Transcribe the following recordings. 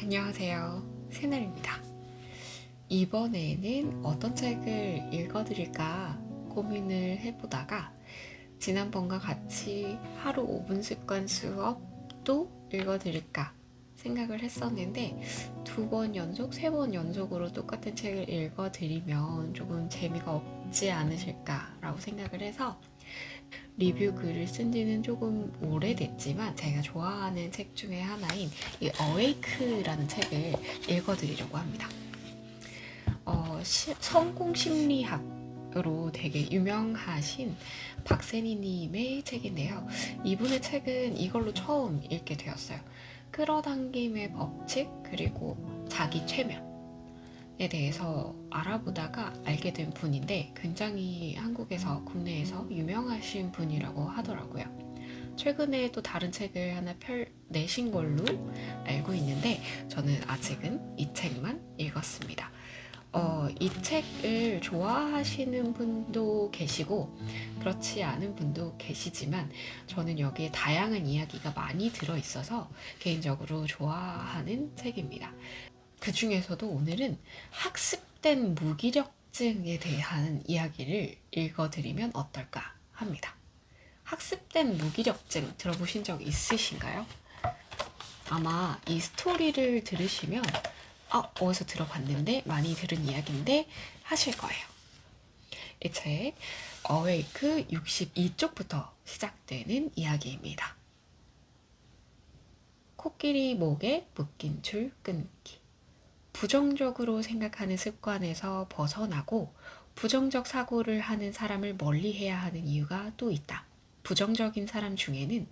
안녕하세요. 새날입니다. 이번에는 어떤 책을 읽어드릴까 고민을 해보다가 지난번과 같이 하루 5분 습관 수업도 읽어드릴까 생각을 했었는데 두 번 연속, 세 번 연속으로 똑같은 책을 읽어드리면 조금 재미가 없지 않으실까라고 생각을 해서 리뷰 글을 쓴 지는 조금 오래됐지만 제가 좋아하는 책 중에 하나인 이 어웨이크라는 책을 읽어드리려고 합니다. 성공 심리학으로 되게 유명하신 박세니님의 책인데요. 이분의 책은 이걸로 처음 읽게 되었어요. 끌어당김의 법칙 그리고 자기 최면에 대해서 알아보다가 알게 된 분인데 굉장히 한국에서 국내에서 유명하신 분이라고 하더라고요. 최근에 또 다른 책을 하나 내신 걸로 알고 있는데 저는 아직은 이 책만 읽었습니다. 이 책을 좋아하시는 분도 계시고 그렇지 않은 분도 계시지만 저는 여기에 다양한 이야기가 많이 들어있어서 개인적으로 좋아하는 책입니다. 그 중에서도 오늘은 학습된 무기력증에 대한 이야기를 읽어드리면 어떨까 합니다. 학습된 무기력증 들어보신 적 있으신가요? 아마 이 스토리를 들으시면 어디서 들어봤는데 많이 들은 이야기인데 하실 거예요. 이 책 어웨이크 62쪽부터 시작되는 이야기입니다. 코끼리 목에 묶인 줄 끊기. 부정적으로 생각하는 습관에서 벗어나고 부정적 사고를 하는 사람을 멀리해야 하는 이유가 또 있다. 부정적인 사람 중에는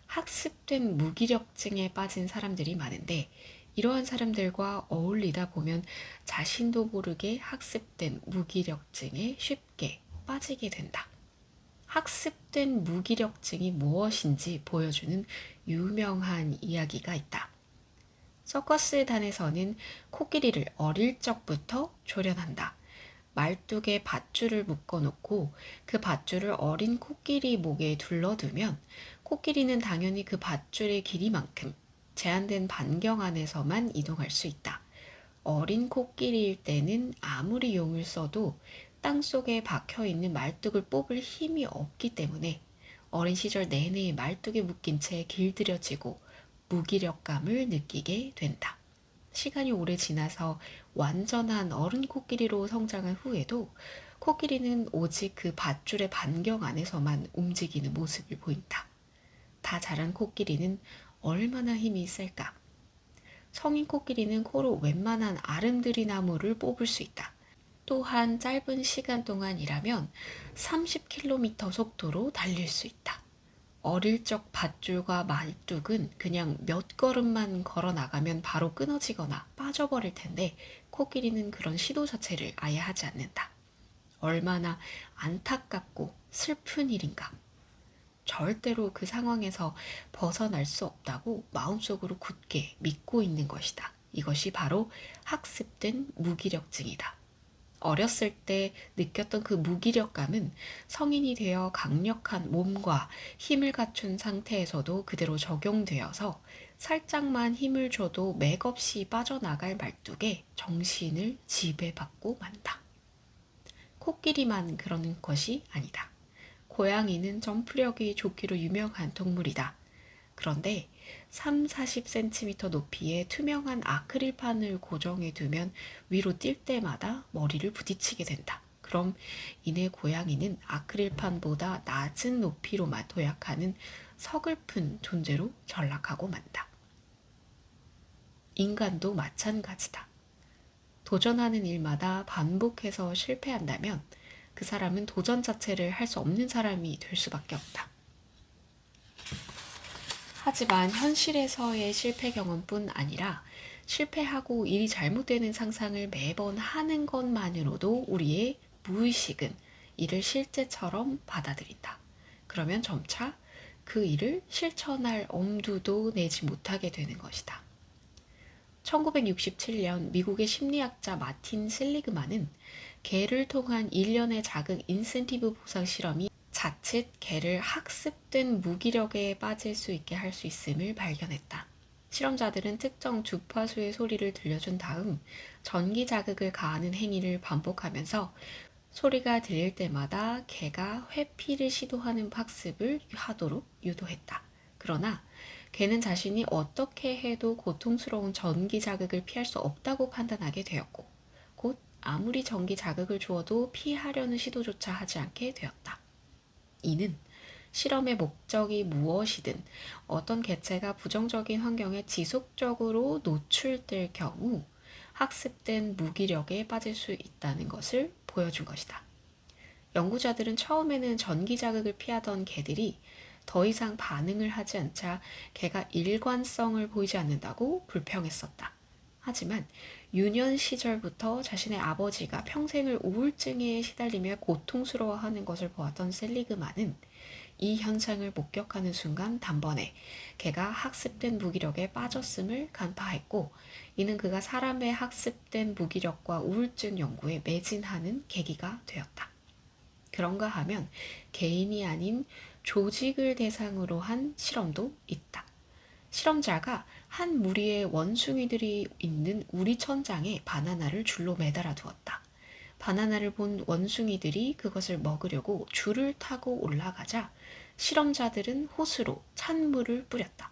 학습된 무기력증에 빠진 사람들이 많은데 이러한 사람들과 어울리다 보면 자신도 모르게 학습된 무기력증에 쉽게 빠지게 된다. 학습된 무기력증이 무엇인지 보여주는 유명한 이야기가 있다. 서커스단에서는 코끼리를 어릴 적부터 조련한다. 말뚝에 밧줄을 묶어놓고 그 밧줄을 어린 코끼리 목에 둘러두면 코끼리는 당연히 그 밧줄의 길이만큼 제한된 반경 안에서만 이동할 수 있다. 어린 코끼리일 때는 아무리 용을 써도 땅속에 박혀있는 말뚝을 뽑을 힘이 없기 때문에 어린 시절 내내 말뚝에 묶인 채 길들여지고 무기력감을 느끼게 된다. 시간이 오래 지나서 완전한 어른 코끼리로 성장한 후에도 코끼리는 오직 그 밧줄의 반경 안에서만 움직이는 모습을 보인다. 다 자란 코끼리는 얼마나 힘이 있을까? 성인 코끼리는 코로 웬만한 아름드리나무를 뽑을 수 있다. 또한 짧은 시간 동안 일하면 30km 속도로 달릴 수 있다. 어릴 적 밧줄과 말뚝은 그냥 몇 걸음만 걸어 나가면 바로 끊어지거나 빠져버릴 텐데 코끼리는 그런 시도 자체를 아예 하지 않는다. 얼마나 안타깝고 슬픈 일인가. 절대로 그 상황에서 벗어날 수 없다고 마음속으로 굳게 믿고 있는 것이다. 이것이 바로 학습된 무기력증이다. 어렸을 때 느꼈던 그 무기력감은 성인이 되어 강력한 몸과 힘을 갖춘 상태에서도 그대로 적용되어서 살짝만 힘을 줘도 맥없이 빠져나갈 말뚝에 정신을 지배받고 만다. 코끼리만 그러는 것이 아니다. 고양이는 점프력이 좋기로 유명한 동물이다. 그런데 30-40cm 높이의 투명한 아크릴판을 고정해 두면 위로 뛸 때마다 머리를 부딪히게 된다. 그럼 이내 고양이는 아크릴판보다 낮은 높이로만 도약하는 서글픈 존재로 전락하고 만다. 인간도 마찬가지다. 도전하는 일마다 반복해서 실패한다면 그 사람은 도전 자체를 할 수 없는 사람이 될 수밖에 없다. 하지만 현실에서의 실패 경험뿐 아니라 실패하고 일이 잘못되는 상상을 매번 하는 것만으로도 우리의 무의식은 이를 실제처럼 받아들인다. 그러면 점차 그 일을 실천할 엄두도 내지 못하게 되는 것이다. 1967년 미국의 심리학자 마틴 실리그만은 개를 통한 일련의 작은 인센티브 보상 실험이 자칫 개를 학습된 무기력에 빠질 수 있게 할 수 있음을 발견했다. 실험자들은 특정 주파수의 소리를 들려준 다음 전기 자극을 가하는 행위를 반복하면서 소리가 들릴 때마다 개가 회피를 시도하는 학습을 하도록 유도했다. 그러나 개는 자신이 어떻게 해도 고통스러운 전기 자극을 피할 수 없다고 판단하게 되었고, 곧 아무리 전기 자극을 주어도 피하려는 시도조차 하지 않게 되었다. 이는 실험의 목적이 무엇이든 어떤 개체가 부정적인 환경에 지속적으로 노출될 경우 학습된 무기력에 빠질 수 있다는 것을 보여준 것이다. 연구자들은 처음에는 전기 자극을 피하던 개들이 더 이상 반응을 하지 않자 개가 일관성을 보이지 않는다고 불평했었다. 하지만 유년 시절부터 자신의 아버지가 평생을 우울증에 시달리며 고통스러워하는 것을 보았던 셀리그만은 이 현상을 목격하는 순간 단번에 개가 학습된 무기력에 빠졌음을 간파했고, 이는 그가 사람의 학습된 무기력과 우울증 연구에 매진하는 계기가 되었다. 그런가 하면 개인이 아닌 조직을 대상으로 한 실험도 있다. 실험자가 한 무리의 원숭이들이 있는 우리 천장에 바나나를 줄로 매달아 두었다. 바나나를 본 원숭이들이 그것을 먹으려고 줄을 타고 올라가자 실험자들은 호스로 찬물을 뿌렸다.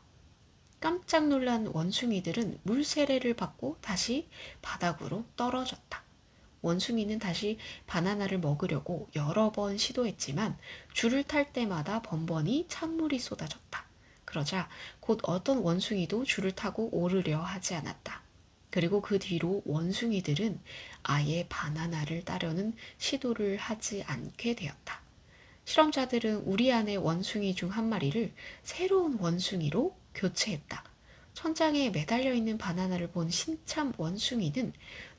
깜짝 놀란 원숭이들은 물 세례를 받고 다시 바닥으로 떨어졌다. 원숭이는 다시 바나나를 먹으려고 여러 번 시도했지만 줄을 탈 때마다 번번이 찬물이 쏟아졌다. 그러자 곧 어떤 원숭이도 줄을 타고 오르려 하지 않았다. 그리고 그 뒤로 원숭이들은 아예 바나나를 따려는 시도를 하지 않게 되었다. 실험자들은 우리 안의 원숭이 중 한 마리를 새로운 원숭이로 교체했다. 천장에 매달려 있는 바나나를 본 신참 원숭이는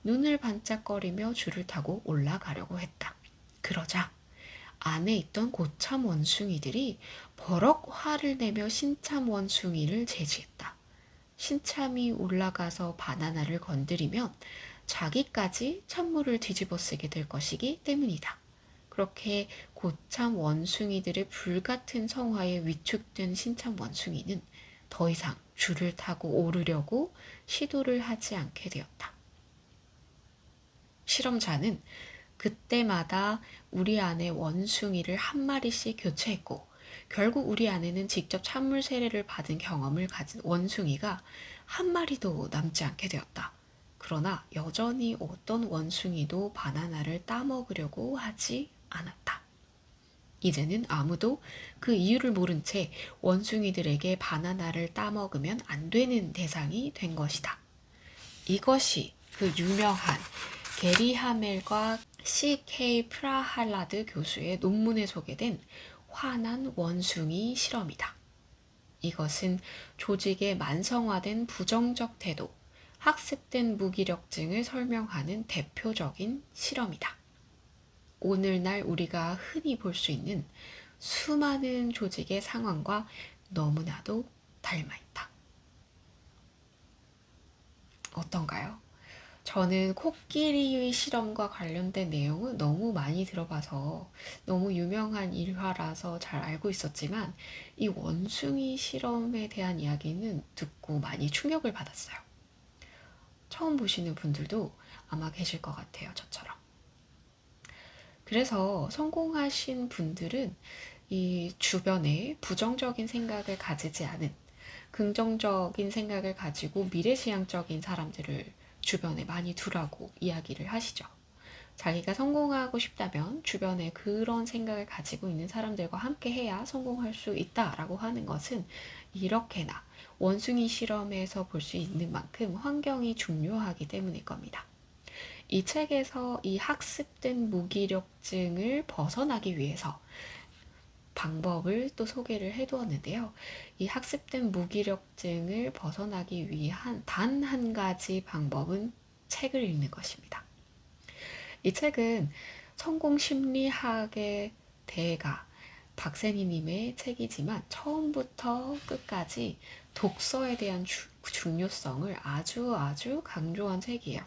눈을 반짝거리며 줄을 타고 올라가려고 했다. 그러자 안에 있던 고참 원숭이들이 버럭 화를 내며 신참 원숭이를 제지했다. 신참이 올라가서 바나나를 건드리면 자기까지 찬물을 뒤집어 쓰게 될 것이기 때문이다. 그렇게 고참 원숭이들의 불같은 성화에 위축된 신참 원숭이는 더 이상 줄을 타고 오르려고 시도를 하지 않게 되었다. 실험자는 그때마다 우리 안에 원숭이를 한 마리씩 교체했고, 결국 우리 안에는 직접 찬물 세례를 받은 경험을 가진 원숭이가 한 마리도 남지 않게 되었다. 그러나 여전히 어떤 원숭이도 바나나를 따먹으려고 하지 않았다. 이제는 아무도 그 이유를 모른 채 원숭이들에게 바나나를 따먹으면 안 되는 대상이 된 것이다. 이것이 그 유명한 게리 하멜과 C.K. 프라할라드 교수의 논문에 소개된 화난 원숭이 실험이다. 이것은 조직의 만성화된 부정적 태도, 학습된 무기력증을 설명하는 대표적인 실험이다. 오늘날 우리가 흔히 볼 수 있는 수많은 조직의 상황과 너무나도 닮아 있다. 어떤가요? 저는 코끼리의 실험과 관련된 내용은 너무 많이 들어봐서 너무 유명한 일화라서 잘 알고 있었지만 이 원숭이 실험에 대한 이야기는 듣고 많이 충격을 받았어요. 처음 보시는 분들도 아마 계실 것 같아요, 저처럼. 그래서 성공하신 분들은 이 주변에 부정적인 생각을 가지지 않은 긍정적인 생각을 가지고 미래지향적인 사람들을 주변에 많이 두라고 이야기를 하시죠. 자기가 성공하고 싶다면 주변에 그런 생각을 가지고 있는 사람들과 함께 해야 성공할 수 있다라고 하는 것은 이렇게나 원숭이 실험에서 볼 수 있는 만큼 환경이 중요하기 때문일 겁니다. 이 책에서 이 학습된 무기력증을 벗어나기 위해서 방법을 또 소개를 해두었는데요. 이 학습된 무기력증을 벗어나기 위한 단 한 가지 방법은 책을 읽는 것입니다. 이 책은 성공심리학의 대가 박세니님의 책이지만 처음부터 끝까지 독서에 대한 중요성을 아주 강조한 책이에요.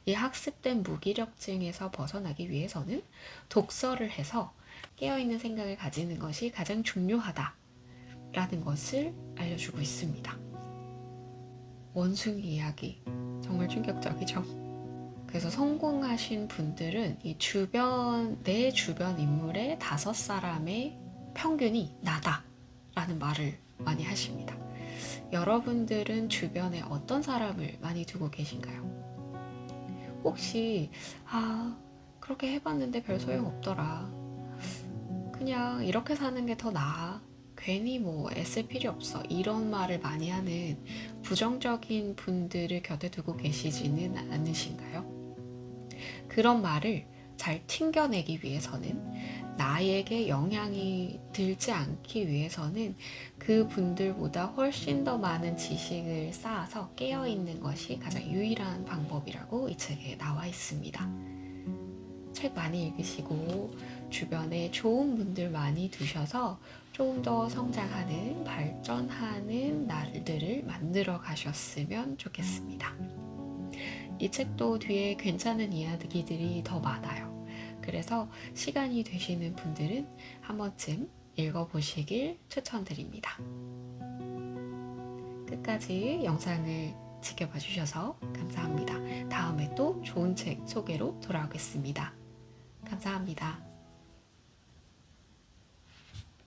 이 학습된 무기력증에서 벗어나기 위해서는 독서를 해서 깨어있는 생각을 가지는 것이 가장 중요하다라는 것을 알려주고 있습니다. 원숭이 이야기. 정말 충격적이죠. 그래서 성공하신 분들은 내 주변 인물의 5사람의 평균이 나다 라는 말을 많이 하십니다. 여러분들은 주변에 어떤 사람을 많이 두고 계신가요? 혹시 그렇게 해봤는데 별 소용없더라. 그냥 이렇게 사는 게 더 나아. 괜히 애쓸 필요 없어. 이런 말을 많이 하는 부정적인 분들을 곁에 두고 계시지는 않으신가요? 그런 말을 잘 튕겨내기 위해서는, 나에게 영향이 들지 않기 위해서는 그 분들보다 훨씬 더 많은 지식을 쌓아서 깨어있는 것이 가장 유일한 방법이라고 이 책에 나와 있습니다. 책 많이 읽으시고 주변에 좋은 분들 많이 두셔서 조금 더 성장하는, 발전하는 날들을 만들어 가셨으면 좋겠습니다. 이 책도 뒤에 괜찮은 이야기들이 더 많아요. 그래서 시간이 되시는 분들은 한 번쯤 읽어보시길 추천드립니다. 끝까지 영상을 지켜봐 주셔서 감사합니다. 다음에 또 좋은 책 소개로 돌아오겠습니다. 감사합니다.